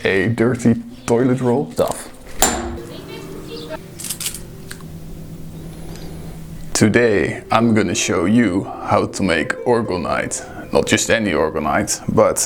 a dirty toilet roll stuff. Today I'm gonna show you how to make Orgonite. Not just any Orgonite, but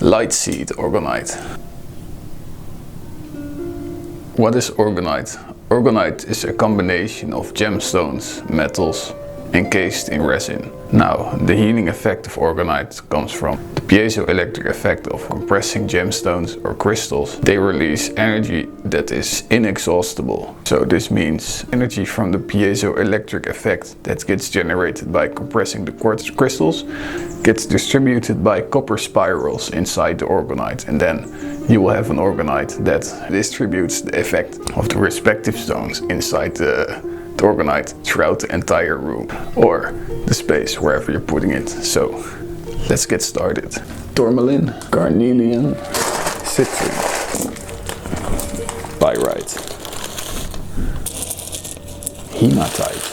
Lightseed Orgonite. What is Orgonite? Orgonite is a combination of gemstones, metals, encased in resin. Now, the healing effect of Orgonite comes from the piezoelectric effect of compressing gemstones or crystals. They release energy that is inexhaustible. So this means energy from the piezoelectric effect that gets generated by compressing the quartz crystals gets distributed by copper spirals inside the Orgonite, and then you will have an Orgonite that distributes the effect of the respective stones inside the Orgonite throughout the entire room or the space wherever you're putting it. So let's get started. Tourmaline, carnelian, citrine, pyrite, hematite,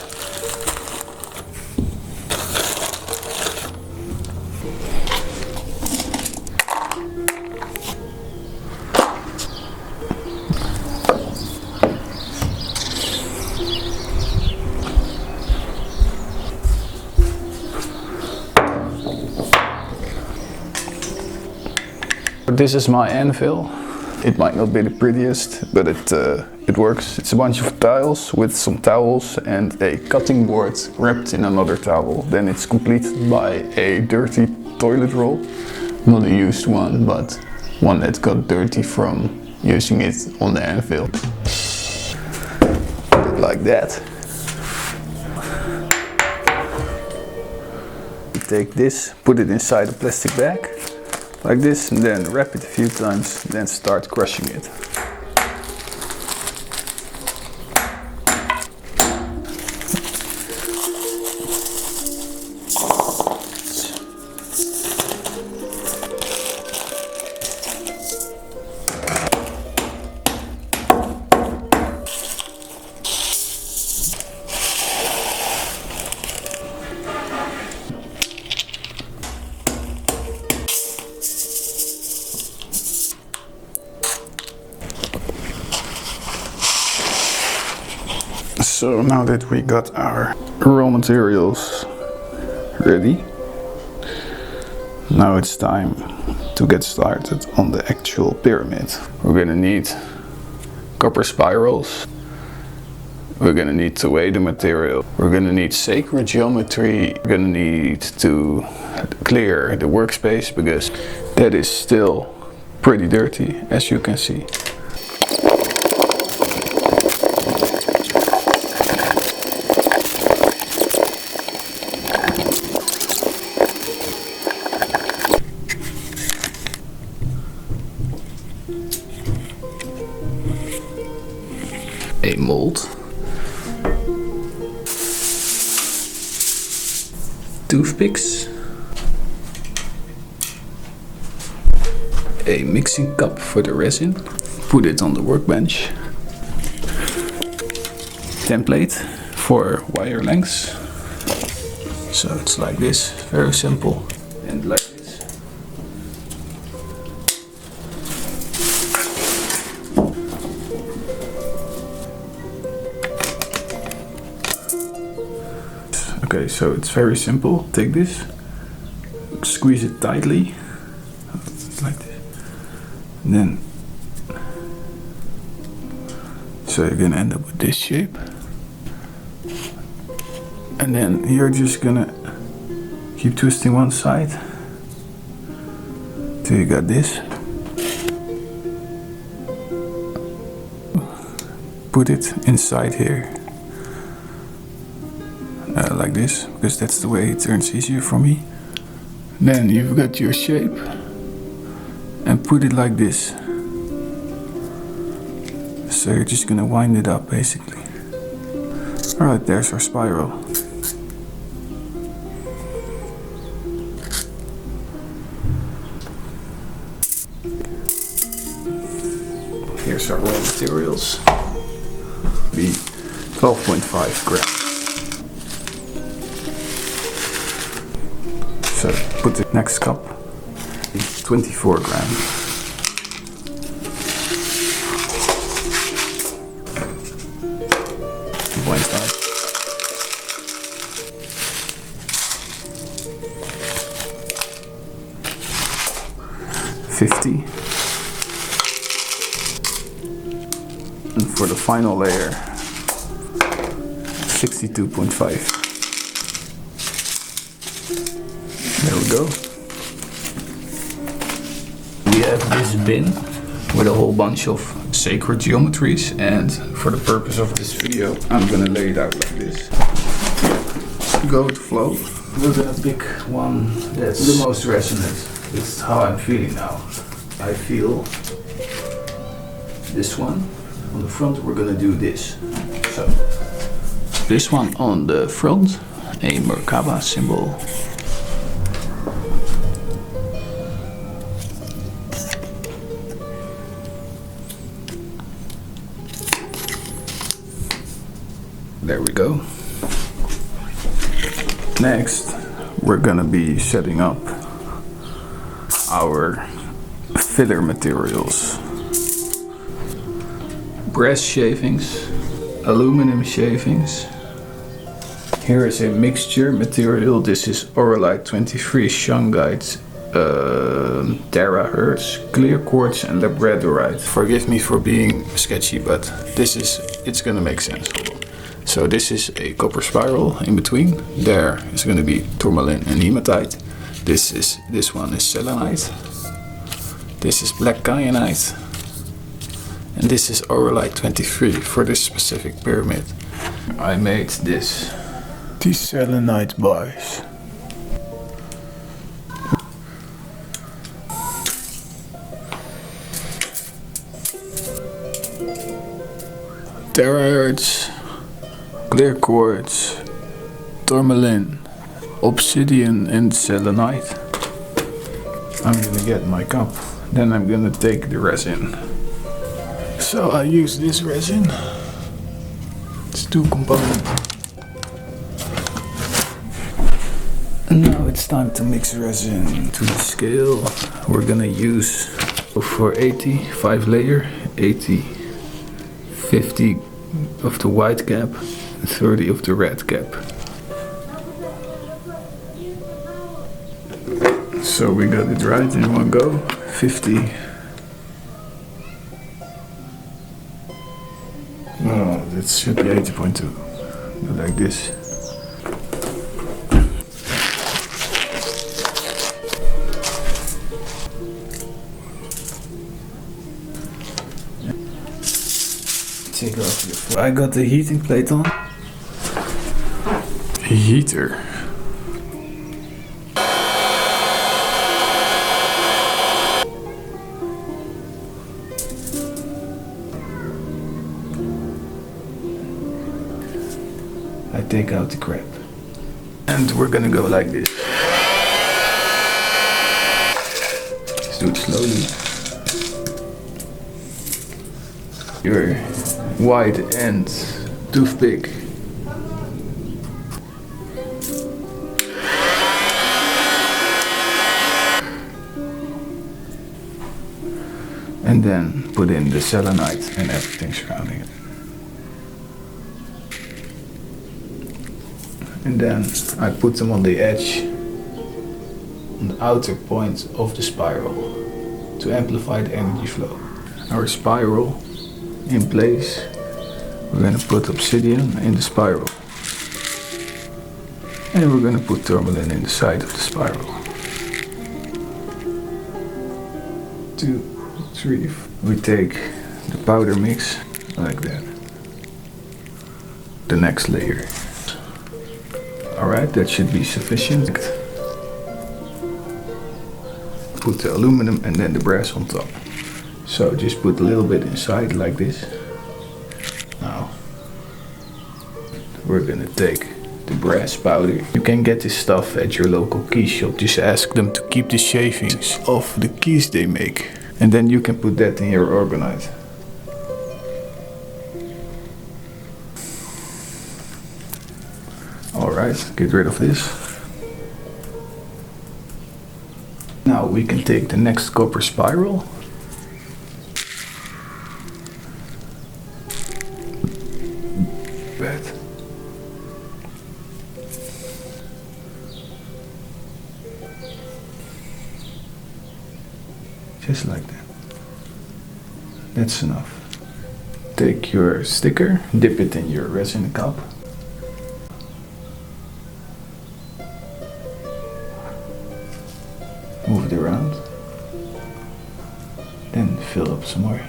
This is my anvil. It might not be the prettiest, but it works. It's a bunch of tiles with some towels and a cutting board wrapped in another towel. Then it's completed by a dirty toilet roll. Not a used one, but one that got dirty from using it on the anvil. Put it like that. Take this, put it inside a plastic bag. Like this, and then wrap it a few times, then start crushing it. So now that we got our raw materials ready, now it's time to get started on the actual pyramid. We're gonna need copper spirals, we're gonna need to weigh the material, we're gonna need sacred geometry, we're gonna need to clear the workspace because that is still pretty dirty, as you can see. A mold, toothpicks, a mixing cup for the resin, put it on the workbench, template for wire lengths, so it's like this, very simple, and like this. Okay, so it's very simple. Take this, squeeze it tightly, like this, and then, so you're gonna end up with this shape. And then you're just gonna keep twisting one side till you got this. Put it inside here. Like this, because that's the way it turns easier for me. Then you've got your shape and put it like this. So you're just gonna wind it up basically. Alright, there's our spiral. Here's our raw materials. Be 12.5 grams. So put the next cup, 24 grams. 0.5. 50. And for the final layer, 62.5. There we go. We have this bin with a whole bunch of sacred geometries, and for the purpose of this video, I'm gonna lay it out like this. Go with the flow. We're gonna pick one that's the most resonant. This is how I'm feeling now. I feel this one. On the front, we're gonna do this. So, this one on the front, a Merkaba symbol. There we go. Next, we're gonna be setting up our filler materials. Brass shavings, aluminum shavings. Here is a mixture material. This is Orgonite 23 shungite, terahertz, clear quartz and labradorite. Forgive me for being sketchy, but it's gonna make sense. So this is a copper spiral in between. There is gonna be tourmaline and hematite. This one is selenite. This is black kyanite. And this is Orgonite 23 for this specific pyramid. I made these selenite bars. Terahertz, clear quartz, tourmaline, obsidian and selenite. I'm gonna get my cup, then I'm gonna take the resin. So I use this resin. It's 2 component. And now it's time to mix resin to the scale. We're gonna use for 80, 5 layer, 80, 50 of the white cap, 30 of the red cap. So we got it right in one go. 50. Oh, that should be 80.2. Go like this. Take off your foot. I got the heating plate on. Heater. I take out the crap. And we're gonna go like this. Just do it slowly. Your wide end toothpick. And then put in the selenite and everything surrounding it. And then I put them on the edge, on the outer point of the spiral, to amplify the energy flow. Our spiral in place, we're going to put obsidian in the spiral. And we're going to put tourmaline in the side of the spiral. 2, 3. We take the powder mix like that. The next layer. Alright, that should be sufficient. Put the aluminum and then the brass on top. So just put a little bit inside like this. Now we're gonna take the brass powder. You can get this stuff at your local key shop. Just ask them to keep the shavings of the keys they make. And then you can put that in your Orgonite. Alright, get rid of this. Now we can take the next copper spiral. That's enough. Take your sticker, dip it in your resin cup. Move it around. Then fill up some more.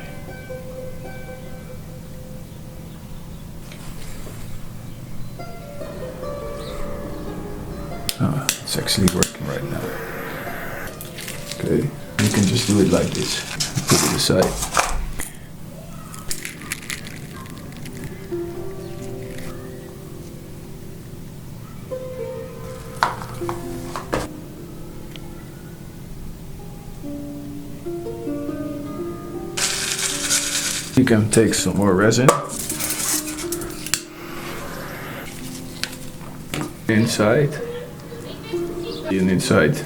Oh, it's actually working right now. Okay, you can just do it like this. Put it aside. You can take some more resin. Inside. And inside.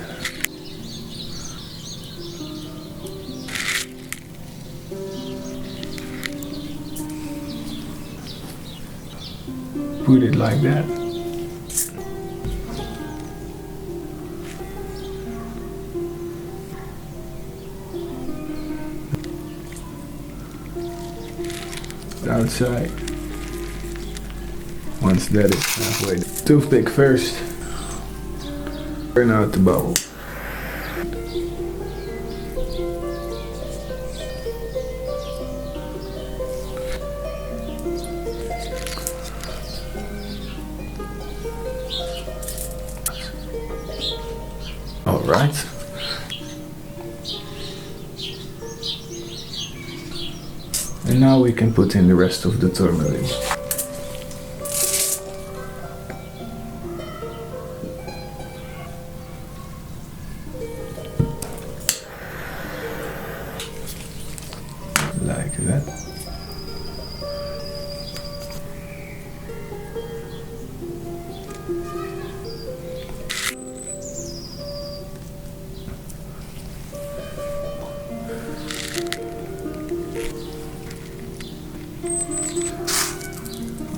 Put it like that. Outside. Once that is halfway, toothpick first. Burn out the bubble. All right. And now we can put in the rest of the tourmaline. Like that.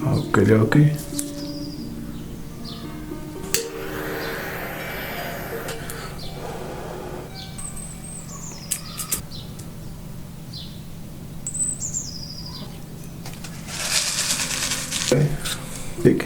Okie dokie. Okay, thick.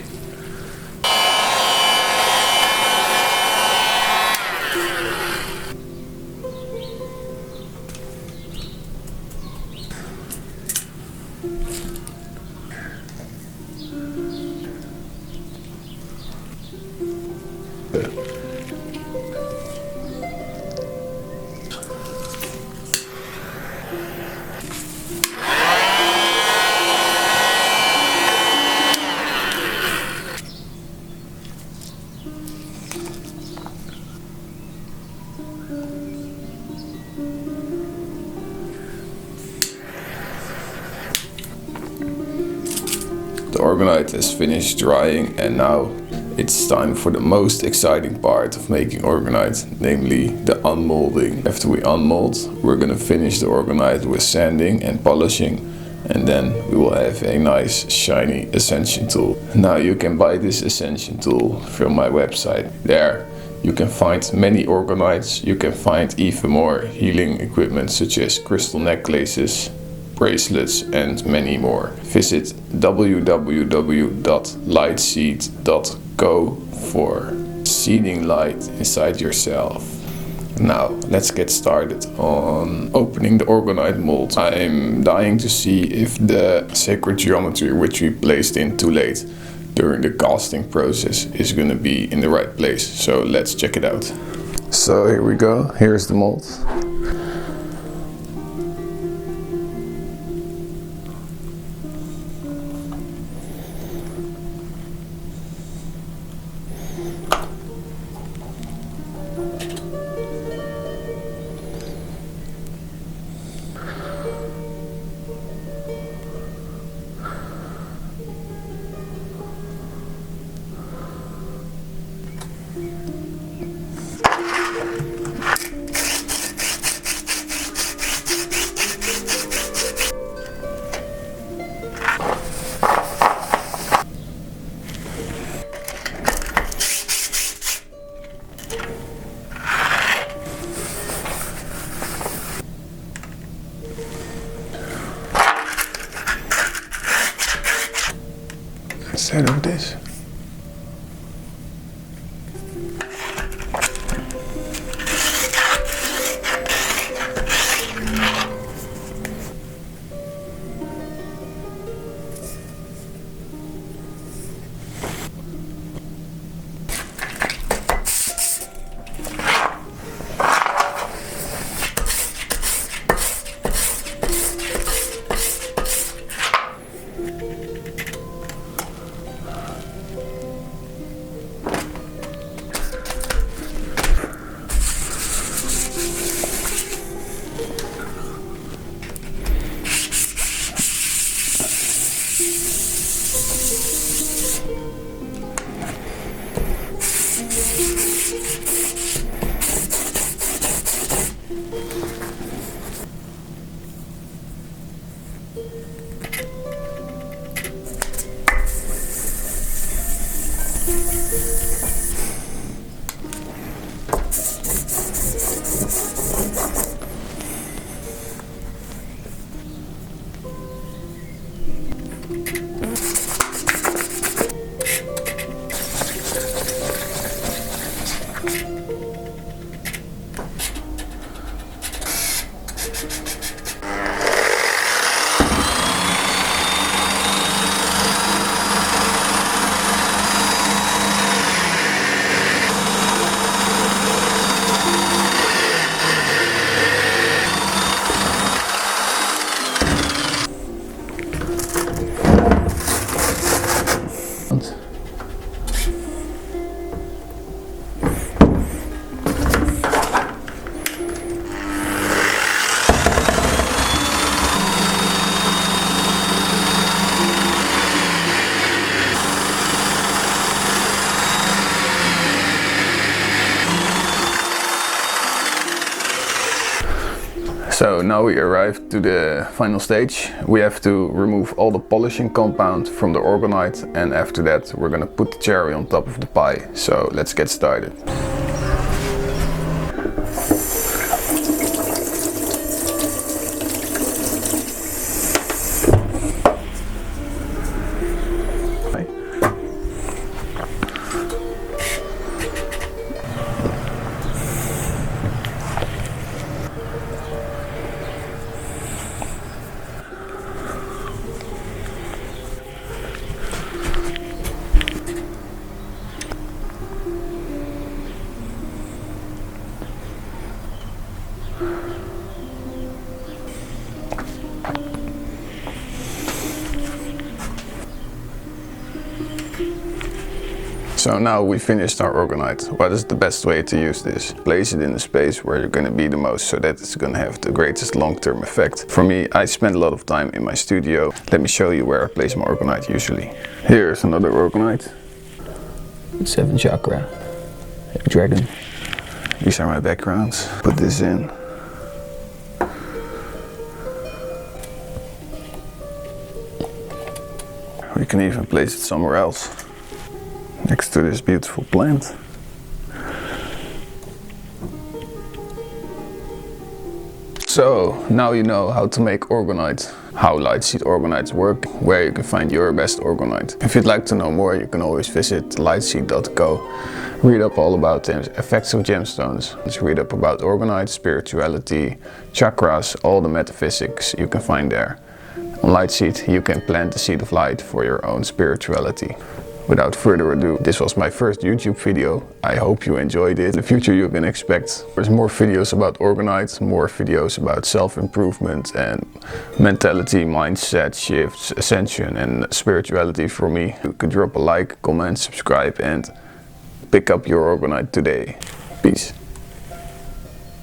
The Orgonite is finished drying, and now it's time for the most exciting part of making Orgonite, namely the unmolding. After we unmold, we're gonna finish the Orgonite with sanding and polishing, and then we will have a nice shiny ascension tool. Now you can buy this ascension tool from my website. There you can find many Orgonites, you can find even more healing equipment such as crystal necklaces, bracelets and many more. Visit www.lightseed.co for seeding light inside yourself. Now let's get started on opening the Orgonite mold. I'm dying to see if the sacred geometry which we placed in too late during the casting process is gonna be in the right place. So let's check it out. So here we go, here's the mold. instead of this. So now we arrived to the final stage. We have to remove all the polishing compound from the orgonite, and after that we're gonna put the cherry on top of the pie. So let's get started. So now we finished our orgonite. What is the best way to use this? Place it in a space where you're going to be the most, so that it's going to have the greatest long-term effect. For me, I spend a lot of time in my studio. Let me show you where I place my orgonite usually. Here's another orgonite. 7 chakra. Dragon. These are my backgrounds. Put this in. We can even place it somewhere else, next to this beautiful plant. So now you know how to make orgonite, how Lightseed orgonites work, where you can find your best orgonite. If you'd like to know more, you can always visit lightseed.co. Read up all about the effects of gemstones. Just read up about orgonite, spirituality, chakras, all the metaphysics you can find there. On Lightseed you can plant the seed of light for your own spirituality. Without further ado, this was my first YouTube video. I hope you enjoyed it. In the future you can expect there's more videos about orgonite, more videos about self-improvement and mentality, mindset shifts, ascension and spirituality for me. You could drop a like, comment, subscribe and pick up your orgonite today. Peace.